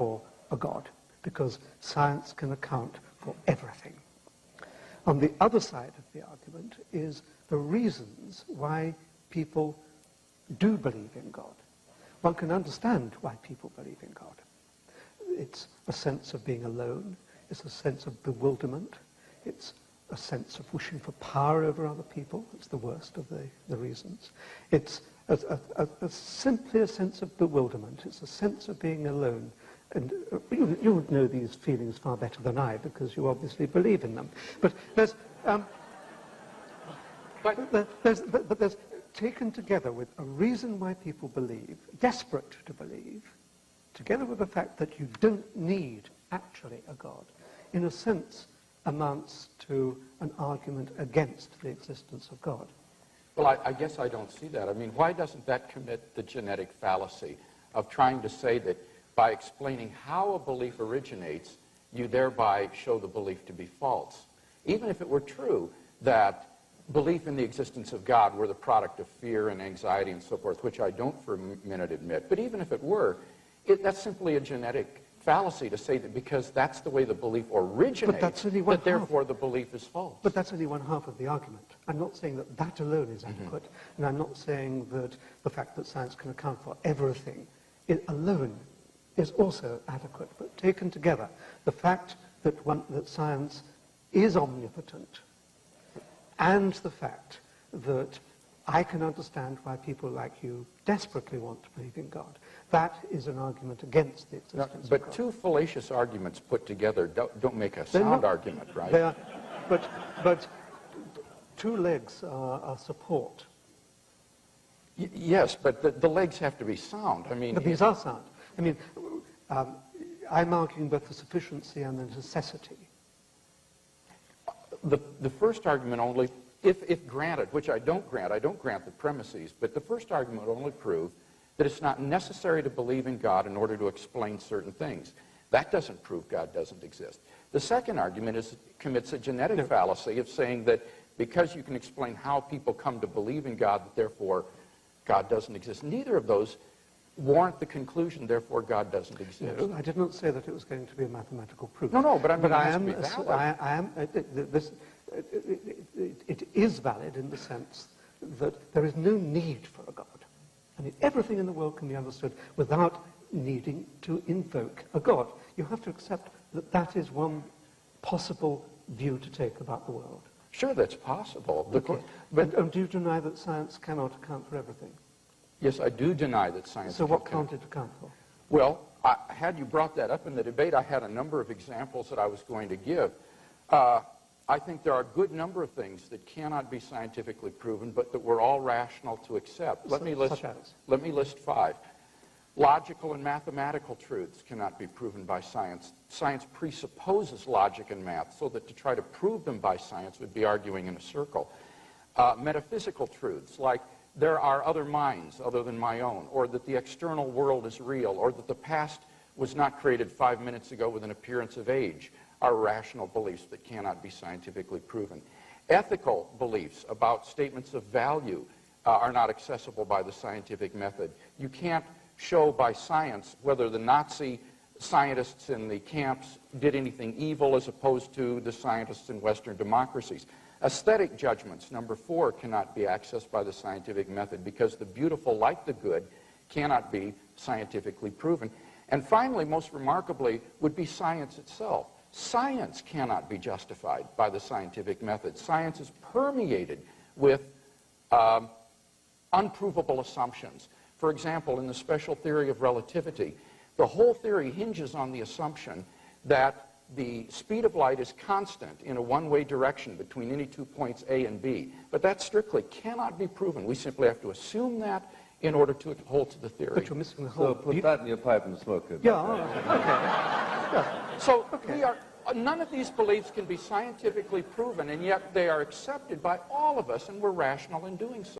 for a God, because science can account for everything. On the other side of the argument is the reasons why people do believe in God. One can understand why people believe in God. It's a sense of being alone. It's a sense of bewilderment. It's a sense of wishing for power over other people. It's the worst of the reasons. It's simply a sense of bewilderment. It's a sense of being alone. And you would know these feelings far better than I, because you obviously believe in them. But there's taken together with a reason why people believe, desperate to believe, together with the fact that you don't need actually a God, in a sense amounts to an argument against the existence of God. Well, I guess I don't see that. I mean, why doesn't that commit the genetic fallacy of trying to say that by explaining how a belief originates, you thereby show the belief to be false? Even if it were true that belief in the existence of God were the product of fear and anxiety and so forth, which I don't for a minute admit, but even if it were, that's simply a genetic fallacy to say that because that's the way the belief originates, that therefore the belief is false. But that's only one half of the argument. I'm not saying that that alone is adequate, and I'm not saying that the fact that science can account for everything alone is also adequate. But taken together, the fact that science is omnipotent, and the fact that I can understand why people like you desperately want to believe in God, that is an argument against the existence of God. But two fallacious arguments put together don't make a sound argument, right? They are, but two legs are support. Yes, but the legs have to be sound. I mean, But these are sound. I mean, I'm arguing both the sufficiency and the necessity. The first argument only, if granted, which I don't grant the premises, but the first argument only prove that it's not necessary to believe in God in order to explain certain things. That doesn't prove God doesn't exist. The second argument commits a genetic fallacy of saying that because you can explain how people come to believe in God, that therefore God doesn't exist. Neither of those warrant the conclusion, therefore God doesn't exist. No, I did not say that it was going to be a mathematical proof. No, but it is valid in the sense that there is no need for a God. I mean, everything in the world can be understood without needing to invoke a God. You have to accept that that is one possible view to take about the world. Sure, that's possible. Okay. But do you deny that science cannot account for everything? Yes, I do deny that science So what can't it account for? Well, had you brought that up in the debate, I had a number of examples that I was going to give. I think there are a good number of things that cannot be scientifically proven, but that we're all rational to accept. Let me list 5. Logical and mathematical truths cannot be proven by science. Science presupposes logic and math, so that to try to prove them by science would be arguing in a circle. Metaphysical truths, like there are other minds other than my own, or that the external world is real, or that the past was not created 5 minutes ago with an appearance of age, are rational beliefs that cannot be scientifically proven. Ethical beliefs about statements of value are not accessible by the scientific method. You can't show by science whether the Nazi scientists in the camps did anything evil as opposed to the scientists in Western democracies. Aesthetic judgments, number 4, cannot be accessed by the scientific method because the beautiful, like the good, cannot be scientifically proven. And finally, most remarkably, would be science itself. Science cannot be justified by the scientific method. Science is permeated with unprovable assumptions. For example, in the special theory of relativity, the whole theory hinges on the assumption that the speed of light is constant in a one-way direction between any 2 points A and B. But that strictly cannot be proven. We simply have to assume that in order to hold to the theory. But you're missing the whole... So put that in your pipe and smoke it. Yeah, okay. Yeah. So none of these beliefs can be scientifically proven, and yet they are accepted by all of us, and we're rational in doing so.